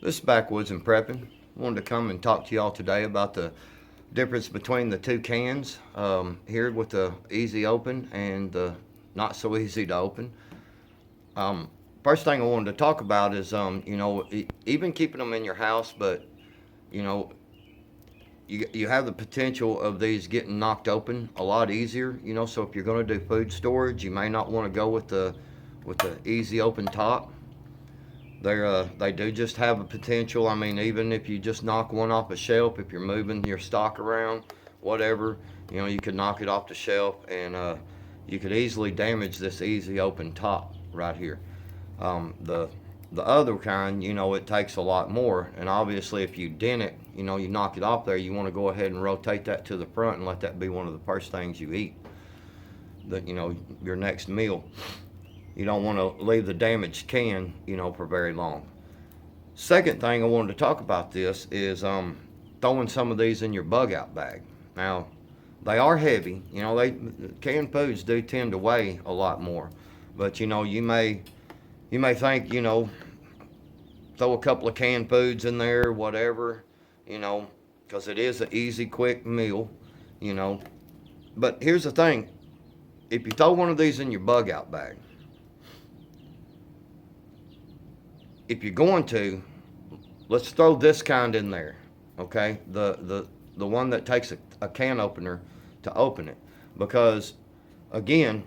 This is Backwoods and Prepping. Wanted to come and talk to y'all today about the difference between the two cans here with the easy open and the not so easy to open. Um, First thing I wanted to talk about is, even keeping them in your house, but you know, you have the potential of these getting knocked open a lot easier. So if you're going to do food storage, you may not want to go with the easy open top. They do just have a potential. I mean, even if you just knock one off a shelf, if you're moving your stock around, whatever, you could knock it off the shelf, and you could easily damage this easy open top right here. The other kind, it takes a lot more, and obviously if you dent it, you knock it off there, you want to go ahead and rotate that to the front and let that be one of the first things you eat. Your next meal. You don't want to leave the damaged can, for very long. Second thing I wanted to talk about this is throwing some of these in your bug out bag. Now, they are heavy. Canned foods do tend to weigh a lot more, but you may think, throw a couple of canned foods in there, whatever, because it is an easy, quick meal, you know. But here's the thing: if you throw one of these in your bug out bag, if you're going to, let's throw this kind in there, okay? The one that takes a can opener to open it, because again,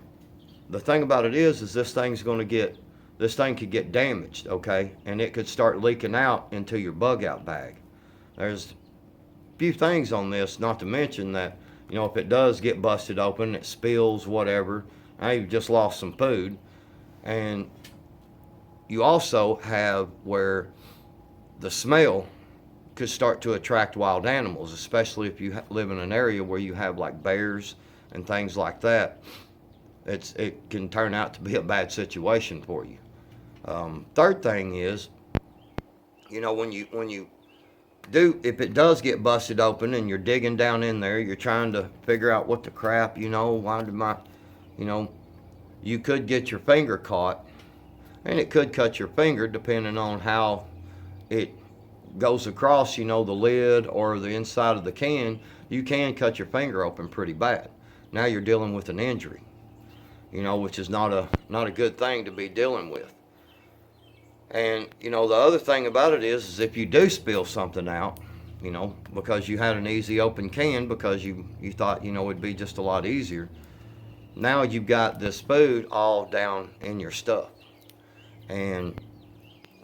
the thing about it is this thing could get damaged, okay, and it could start leaking out into your bug out bag. There's a few things on this, not to mention that if it does get busted open, it spills, whatever. Now you've just lost some food, and you also have where the smell could start to attract wild animals, especially if you live in an area where you have like bears and things like that. It can turn out to be a bad situation for you. Third thing is, when you do, if it does get busted open and you're digging down in there, you're trying to figure out what the crap, why did my, you know, you could get your finger caught, and it could cut your finger depending on how it goes across, the lid or the inside of the can. You can cut your finger open pretty bad. Now you're dealing with an injury, which is not a good thing to be dealing with. And the other thing about it is if you do spill something out, because you had an easy open can because you thought it'd be just a lot easier. Now you've got this food all down in your stuff, and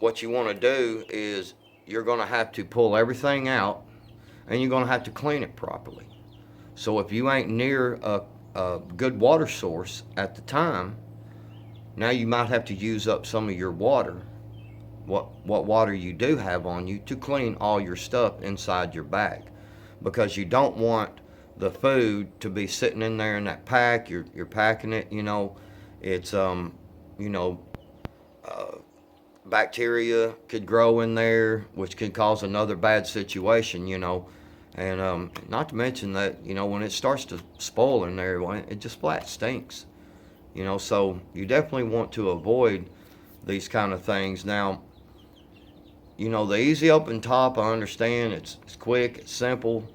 what you want to do is you're going to have to pull everything out, and you're going to have to clean it properly. So if you ain't near a good water source at the time, now you might have to use up some of your water, what water you do have on you, to clean all your stuff inside your bag, because you don't want the food to be sitting in there in that pack. You're packing it, it's you know bacteria could grow in there, which can cause another bad situation, and not to mention that when it starts to spoil in there, it just flat stinks, so you definitely want to avoid these kind of things. Now, the easy open top, I understand it's quick, it's simple.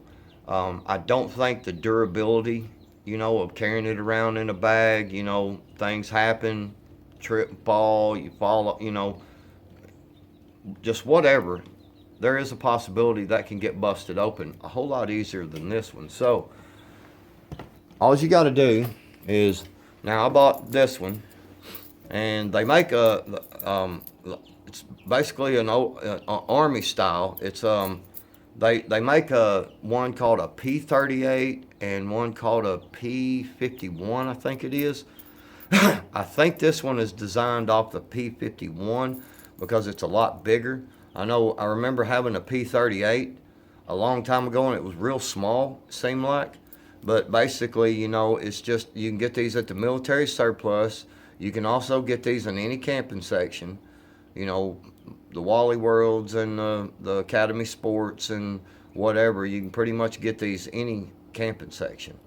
I don't think the durability, of carrying it around in a bag, things happen, trip and fall, you fall, just whatever. There is a possibility that can get busted open a whole lot easier than this one. So, all you got to do is, now I bought this one, and they make it's basically an army style. It's they make a one called a P38 and one called a P51, I think it is. I think this one is designed off the P51 because it's a lot bigger. I remember having a P38 a long time ago, and it was real small, it seemed like. But basically, it's just, you can get these at the military surplus. You can also get these in any camping section, the Wally Worlds and the Academy Sports and whatever. You can pretty much get these any camping section,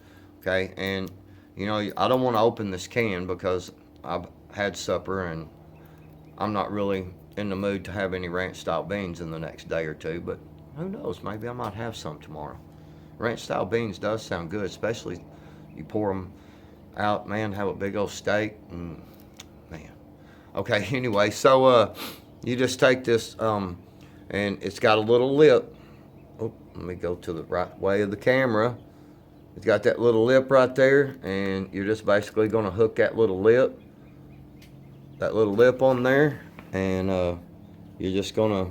okay? And, I don't want to open this can because I've had supper and I'm not really in the mood to have any ranch style beans in the next day or two, but who knows, maybe I might have some tomorrow. Ranch style beans does sound good, especially you pour them out, man, have a big old steak, and man. Okay, anyway, so you just take this, and it's got a little lip. Oh, let me go to the right way of the camera. It's got that little lip right there, and you're just basically going to hook that little lip on there, and you're just going to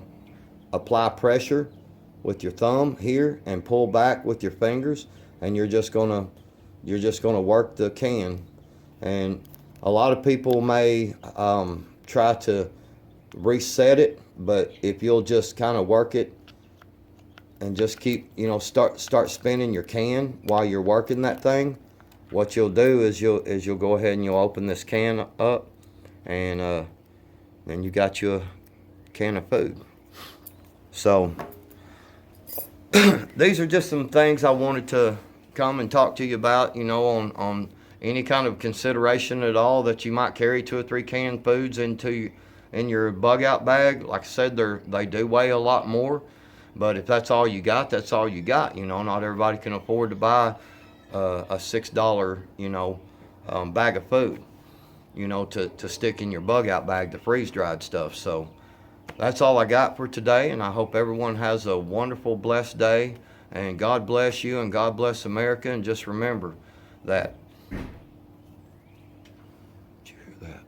apply pressure with your thumb here and pull back with your fingers, and you're just going to work the can. And a lot of people may try to reset it, but if you'll just kind of work it and just keep, start spinning your can while you're working that thing, what you'll do is you'll go ahead and you'll open this can up, and then you got you a can of food. So these are just some things I wanted to come and talk to you about, on any kind of consideration at all that you might carry 2 or 3 canned foods in your bug out bag. Like I said, they do weigh a lot more, but if that's all you got, that's all you got. Not everybody can afford to buy a $6 bag of food, to stick in your bug out bag, the freeze dried stuff. So that's all I got for today, and I hope everyone has a wonderful, blessed day, and God bless you and God bless America. And just remember that. Did you hear that?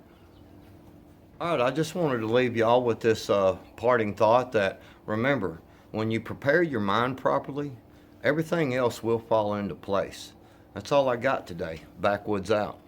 All right, I just wanted to leave y'all with this parting thought that, remember, when you prepare your mind properly, everything else will fall into place. That's all I got today. Backwoods out.